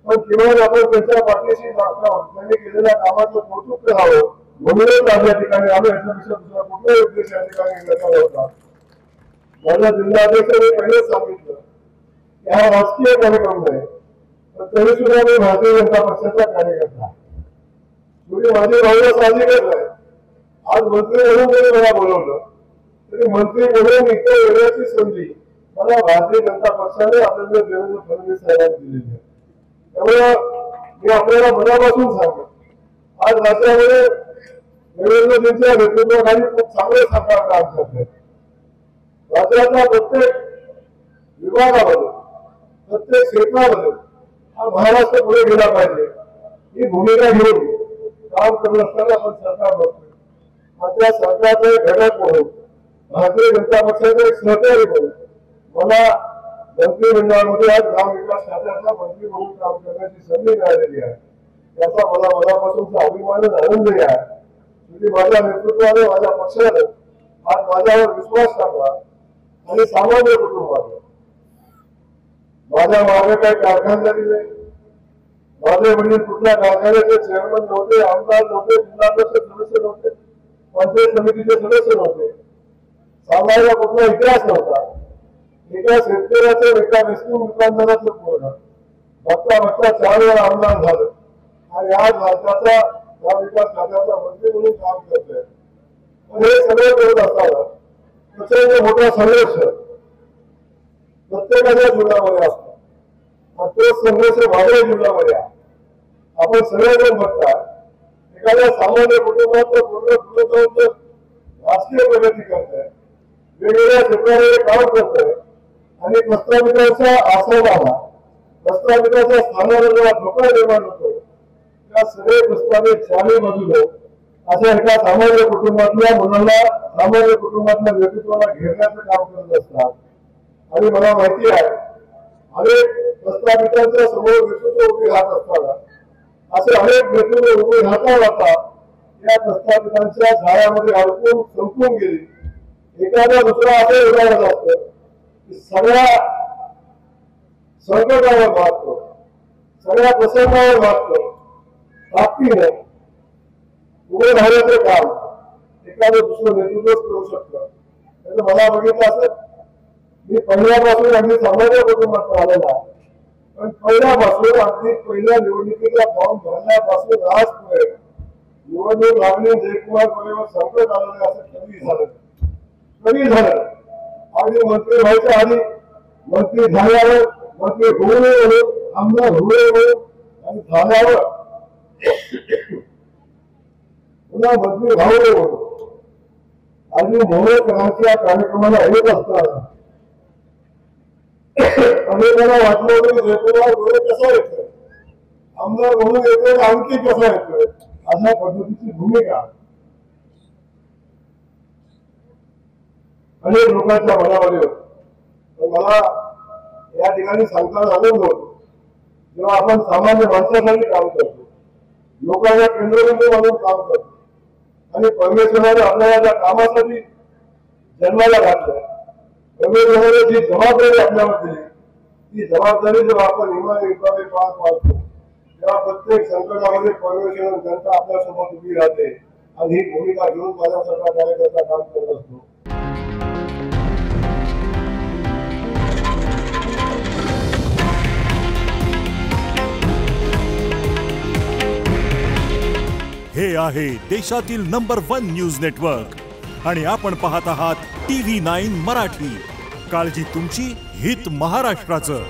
पण किमान आपण त्यांच्या पाठीशी त्यांनी केलेल्या कामाचं कौतुक करावं म्हणूनच आज या ठिकाणी आलो. याच्यापेक्षा दुसरा कुठलाही उद्देश या ठिकाणी नका होता. माझ्या जिल्हाध्यक्षांनी पहिलेच सांगितलं की हा राजकीय कार्यक्रम नाही, पण तरी सुद्धा मी भारतीय जनता पक्षाचा कार्यकर्ता. तुम्ही माझी भावना साहजिकच आहे. आज मंत्री म्हणून जरी मला बोलवलं तरी मंत्री म्हणून इथे येण्याची संधी मला भारतीय जनता पक्षाने आदरणीय देवेंद्र फडणवीस साहेबांनी दिलेली आहे. त्यामुळे मी आपल्याला मनापासून सांगतो, आज राज्यामध्ये देवेंद्रजींच्या नेतृत्वाखाली खूप चांगले सरकार काम करते. राज्याच्या प्रत्येक विभागामध्ये प्रत्येक क्षेत्रामध्ये हा महाराष्ट्र पुढे गेला पाहिजे ही भूमिका घेऊन काम करत असताना आपण सरकार बघतोय. त्या सरकारचा एक घटक म्हणून भारतीय जनता पक्षाचे एक सहकारी म्हणून मला मंत्रिमंडळामध्ये आज ग्रामविकास खात्याचा मंत्री म्हणून काम करण्याची संधी मिळालेली आहे. याचा मला मनापासूनचा अभिमान आनंदही आहे. तुम्ही माझ्या नेतृत्वाने माझ्या पक्षाने आज माझ्यावर विश्वास टाकला आणि सामान्य कुटुंबाने माझ्या मागे काही कारखानदारी नाही. माझे वडील कुठल्या कारखान्याचे चेअरमन नव्हते, आमदार नव्हते, जिल्हा परिषद सदस्य नव्हते, पंचायत समितीचे सदस्य नव्हते. सांगायला कुठला इतिहास नव्हता. एका शेतकऱ्याचं एका रेस्क्यू दुकानदाराचं पूर्ण बघता बघता 4 वेळा आमदार झालं आणि आज राज्याचा ग्रामविकास खात्याचा मंत्री म्हणून काम करतोय. पण हे सगळं करत असताना प्रचंड मोठा संघर्ष प्रत्येकाच्या जीवनामध्ये असतो. तो संघर्ष माझ्या जीवनामध्ये आहे. आपण सगळेजण बघता एखाद्या सामान्य कुटुंबात पूर्ण राजकीय प्रगती करताय, वेगवेगळ्या क्षेत्रामध्ये काम करतोय आणि प्रस्तावितांच्या आश्रमाला प्रस्तावितांच्या स्थानावर जेव्हा धोका निर्माण होतो त्या सगळे प्रस्तावित चारी बाजूला अशा एका सामान्य कुटुंबातल्या मुलांना सामान्य कुटुंबातल्या व्यक्तित्वाला घेरण्याचं काम करत असतात. आणि मला माहिती आहे अनेक प्रस्तावितांच्या समोर नेतृत्व उभी राहत असताना असे अनेक नेतृत्व उभे राहता राहता या प्रस्तावितांच्या झाडामध्ये अडकून संपून गेली. एखादा दुसरा असं उदाहरण असतं की सगळ्या संकटावर मारतो, सगळ्या प्रसंगावर मारतो, ताकदीने उभे राहण्याचं काम एखादं दुसरं नेतृत्वच करू शकतं. त्याचं मला बघितलं असं मी पहिल्यापासून अगदी सामान्य कुटुंबात आलेला, पण पहिल्यापासून अगदी पहिल्या निवडणुकीचा फॉर्म भरण्यापासून आज पुढे निवडणूक लागली जयकुमार गोरेवर संकट आलं नाही असं कधी झालं. अगदी मंत्री व्हायच्या आधी मंत्री झाल्यावर मंत्री होऊ नये म्हणून आमदार होऊ नये म्हणून आणि झाल्यावर पुन्हा मंत्री व्हावं नये म्हणून आणि मोहळकरांच्या कार्यक्रमाला येत असताना अनेकांना वाटलं होतं की जयकुमार गोरे कसा येतोय, आमदार म्हणून येतोय आणखी कसा येतोय, अशा पद्धतीची भूमिका अनेक लोकांच्या मनामध्ये होती. मला या ठिकाणी सांगताना आनंद होतो जेव्हा आपण सामान्य माणसासाठी काम करतो, लोकांना केंद्रबिंदू म्हणून काम करतो आणि परमेश्वराने आपल्याला त्या कामासाठी जन्माला घातलं. परमेश्वराने जी जबाबदारी आपल्याला दिली ती जबाबदारी जेव्हा आपण इमानदारीने पार पाडतो तेव्हा प्रत्येक संकटामध्ये परमेश्वर जनता आपल्यासोबत उभी राहते आणि ही भूमिका घेऊन माझ्यासारखा कार्यकर्ता काम करत असतो. हे आहे देशातील नंबर 1 न्यूज नेटवर्क आणि आपण पाहत आहात TV9 मराठी. काळजी तुमची, हित महाराष्ट्राचं.